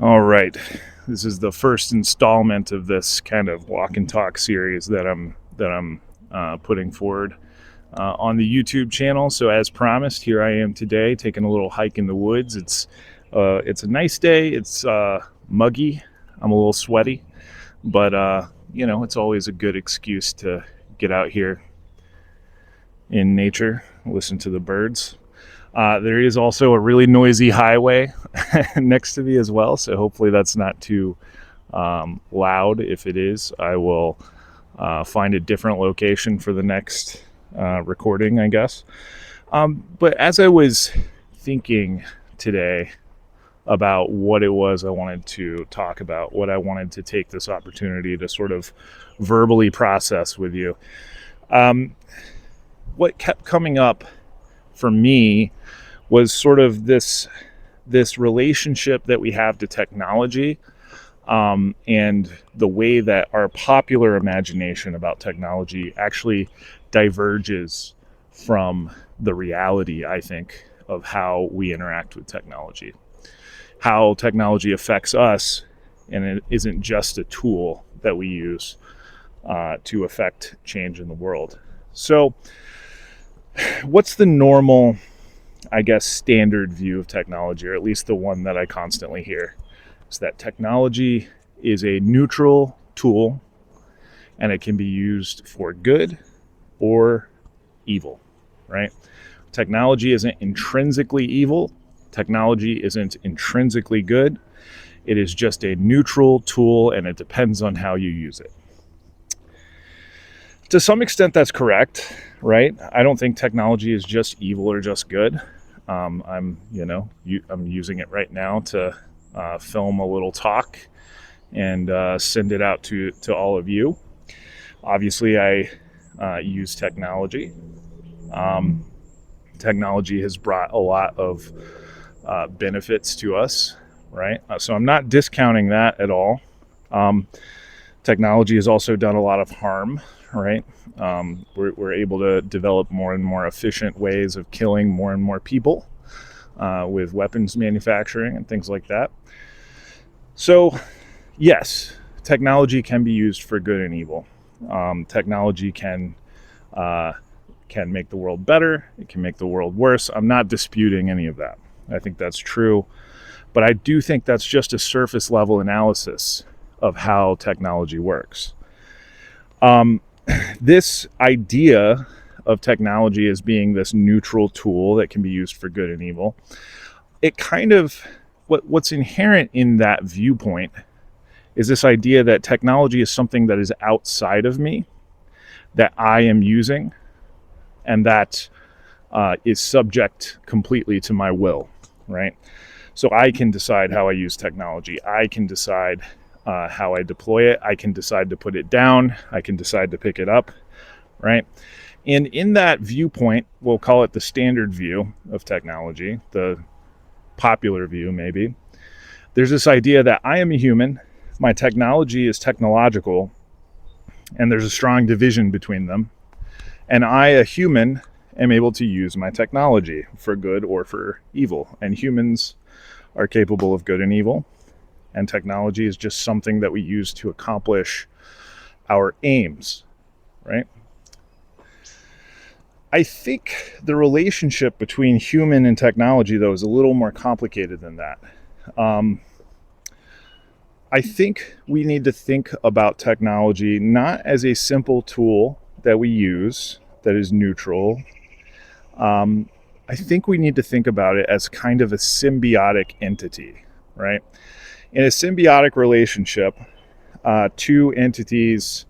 All right. This is the first installment of this kind of walk and talk series that I'm putting forward on the YouTube channel. So as promised, here I am today taking a little hike in the woods. It's a nice day. It's muggy. I'm a little sweaty, but it's always a good excuse to get out here in nature, listen to the birds. There is also a really noisy highway next to me as well, so hopefully that's not too loud. If it is, I will find a different location for the next recording, I guess. But as I was thinking today about what it was I wanted to talk about, what I wanted to take this opportunity to sort of verbally process with you, what kept coming up for me was sort of this relationship that we have to technology, and the way that our popular imagination about technology actually diverges from the reality, I think, of how we interact with technology, how technology affects us, and it isn't just a tool that we use to affect change in the world. So, what's the normal, I guess, standard view of technology, or at least the one that I constantly hear, is that technology is a neutral tool and it can be used for good or evil, right? Technology isn't intrinsically evil. Technology isn't intrinsically good. It is just a neutral tool and it depends on how you use it. To some extent, that's correct, right? I don't think technology is just evil or just good. I'm using it right now to film a little talk and send it out to all of you. Obviously, I use technology. Technology has brought a lot of benefits to us, right? So I'm not discounting that at all. Technology has also done a lot of harm, right? We're able to develop more and more efficient ways of killing more and more people with weapons manufacturing and things like that. So, yes, technology can be used for good and evil. Technology can make the world better. It can make the world worse. I'm not disputing any of that. I think that's true. But I do think that's just a surface level analysis of how technology works. This idea of technology as being this neutral tool that can be used for good and evil, it kind of, what's inherent in that viewpoint is this idea that technology is something that is outside of me, that I am using, and that is subject completely to my will, right? So I can decide how I use technology. I can decide how I deploy it. I can decide to put it down. I can decide to pick it up, right? And in that viewpoint, we'll call it the standard view of technology, the popular view maybe. There's this idea that I am a human, my technology is technological, and there's a strong division between them. And I, a human, am able to use my technology for good or for evil. And humans are capable of good and evil. And technology is just something that we use to accomplish our aims, right? I think the relationship between human and technology, though, is a little more complicated than that. I think we need to think about technology not as a simple tool that we use that is neutral. I think we need to think about it as kind of a symbiotic entity, right? In a symbiotic relationship, two entities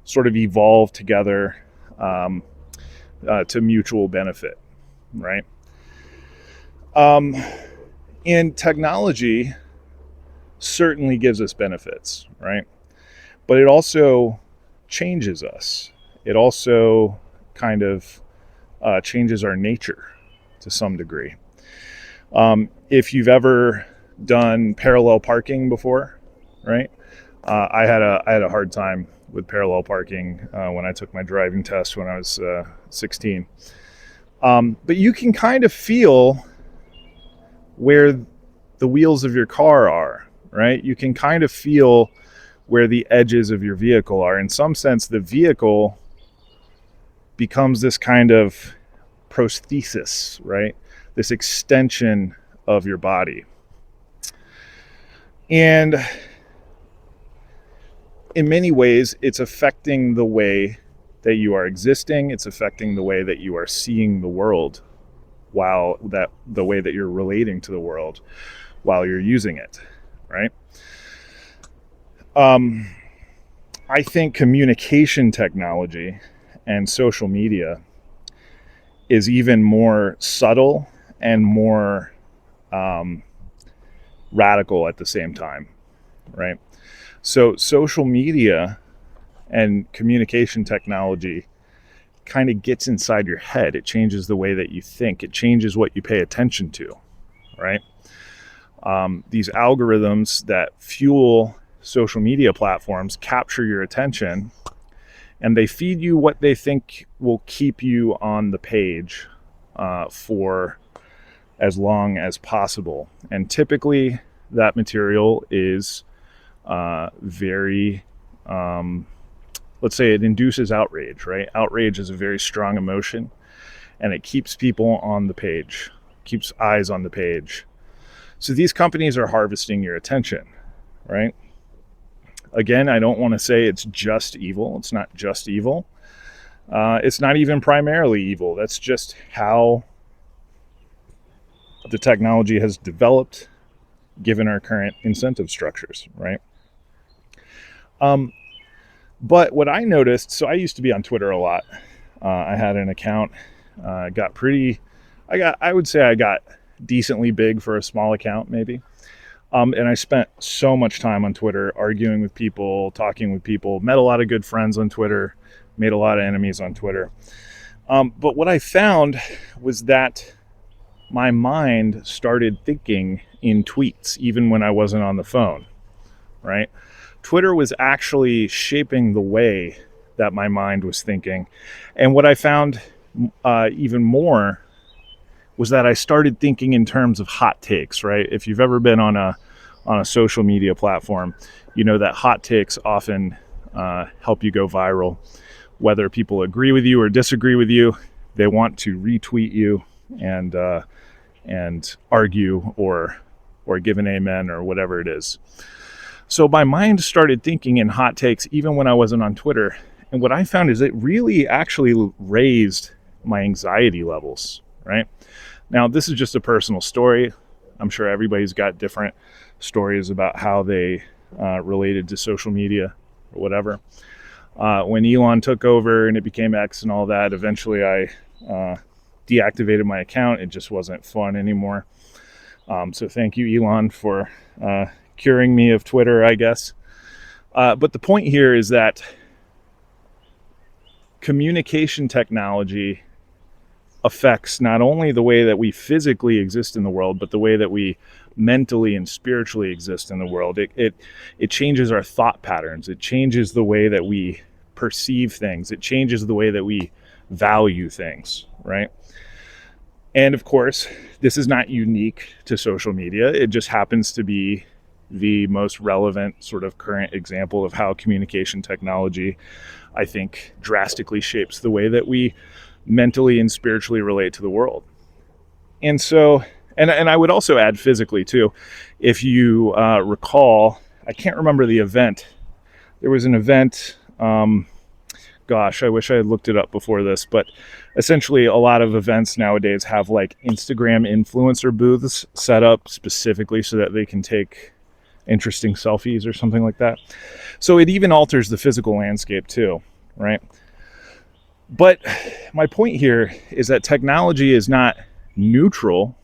sort of evolve together to mutual benefit, right? And technology certainly gives us benefits, right? But it also changes us. It also kind of changes our nature to some degree. If you've ever done parallel parking before, right? I had a hard time with parallel parking when I took my driving test when I was 16. But you can kind of feel where the wheels of your car are, right? You can kind of feel where the edges of your vehicle are. In some sense, the vehicle becomes this kind of prosthesis, right? This extension of your body. And in many ways, it's affecting the way that you are existing. It's affecting the way that you are seeing the world, the way that you're relating to the world while you're using it, right? I think communication technology and social media is even more subtle and more radical at the same time, right? So social media and communication technology kind of gets inside your head. It changes the way that you think. It changes what you pay attention to, right? These algorithms that fuel social media platforms capture your attention, and they feed you what they think will keep you on the page for as long as possible. And typically that material is very, let's say it induces outrage, right? Outrage is a very strong emotion, and it keeps people on the page, keeps eyes on the page. So these companies are harvesting your attention, right? Again, I don't want to say it's just evil. It's not just evil. It's not even primarily evil. That's just how the technology has developed given our current incentive structures, right? But what I noticed, so I used to be on Twitter a lot. I had an account, I would say I got decently big for a small account maybe. And I spent so much time on Twitter arguing with people, talking with people, met a lot of good friends on Twitter, made a lot of enemies on Twitter. But what I found was that my mind started thinking in tweets, even when I wasn't on the phone, right? Twitter was actually shaping the way that my mind was thinking. And what I found even more was that I started thinking in terms of hot takes, right? If you've ever been on a social media platform, you know that hot takes often help you go viral. Whether people agree with you or disagree with you, they want to retweet you and argue or give an amen or whatever it is. So my mind started thinking in hot takes even when I wasn't on Twitter. And what I found is it really actually raised my anxiety levels, right? Now, this is just a personal story. I'm sure everybody's got different stories about how they related to social media or whatever. When Elon took over and it became X and all that, eventually I deactivated my account. It just wasn't fun anymore. So thank you, Elon, for curing me of Twitter, I guess. But the point here is that communication technology affects not only the way that we physically exist in the world, but the way that we mentally and spiritually exist in the world. It changes our thought patterns. It changes the way that we perceive things. It changes the way that we value things, right? And of course, this is not unique to social media. It just happens to be the most relevant sort of current example of how communication technology, I think, drastically shapes the way that we mentally and spiritually relate to the world. And so, and I would also add physically too. If you recall, I can't remember the event. There was an event, gosh, I wish I had looked it up before this, but essentially a lot of events nowadays have like Instagram influencer booths set up specifically so that they can take interesting selfies or something like that. So it even alters the physical landscape too, right? But my point here is that technology is not neutral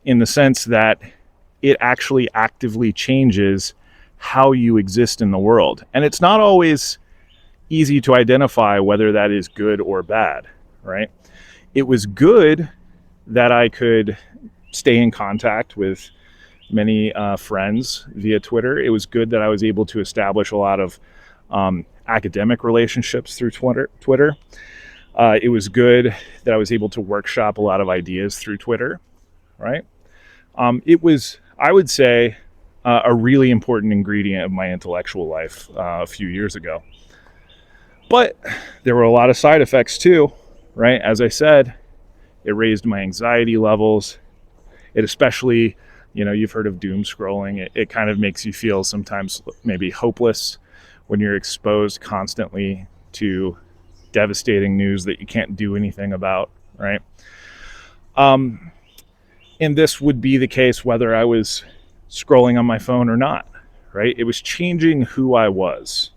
in the sense that it actually actively changes how you exist in the world. And it's not always easy to identify whether that is good or bad, right? It was good that I could stay in contact with many friends via Twitter. It was good that I was able to establish a lot of academic relationships through Twitter. It was good that I was able to workshop a lot of ideas through Twitter, right? It was, I would say, a really important ingredient of my intellectual life a few years ago. But there were a lot of side effects too, right? As I said, it raised my anxiety levels. It especially, you've heard of doom scrolling. It kind of makes you feel sometimes maybe hopeless when you're exposed constantly to devastating news that you can't do anything about, right? And this would be the case whether I was scrolling on my phone or not, right? It was changing who I was.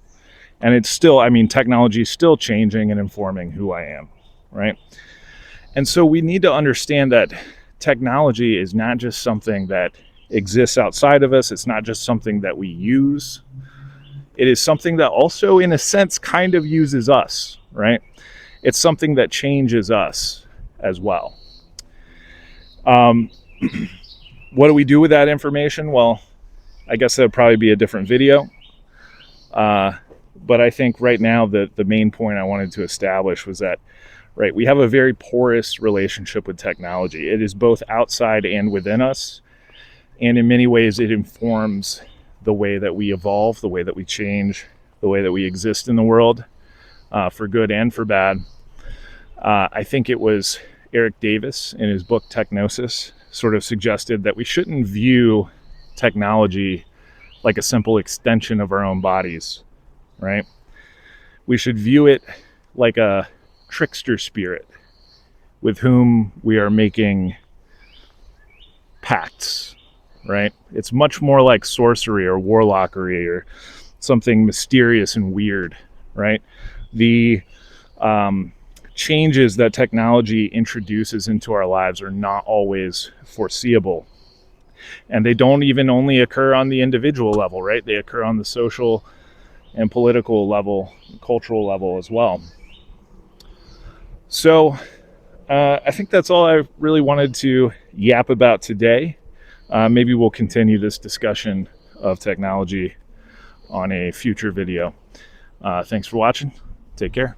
And it's still, technology is still changing and informing who I am, right? And so we need to understand that technology is not just something that exists outside of us. It's not just something that we use. It is something that also, in a sense, kind of uses us, right? It's something that changes us as well. What do we do with that information? Well, I guess that would probably be a different video. But I think right now the main point I wanted to establish was that, right, we have a very porous relationship with technology. It is both outside and within us. And in many ways, it informs the way that we evolve, the way that we change, the way that we exist in the world, for good and for bad. I think it was Eric Davis in his book Technosis sort of suggested that we shouldn't view technology like a simple extension of our own bodies, right? We should view it like a trickster spirit with whom we are making pacts, right? It's much more like sorcery or warlockery or something mysterious and weird, right? The changes that technology introduces into our lives are not always foreseeable. And they don't even only occur on the individual level, right? They occur on the social and political level, cultural level as well. So I think that's all I really wanted to yap about today. Maybe we'll continue this discussion of technology on a future video. Thanks for watching. Take care.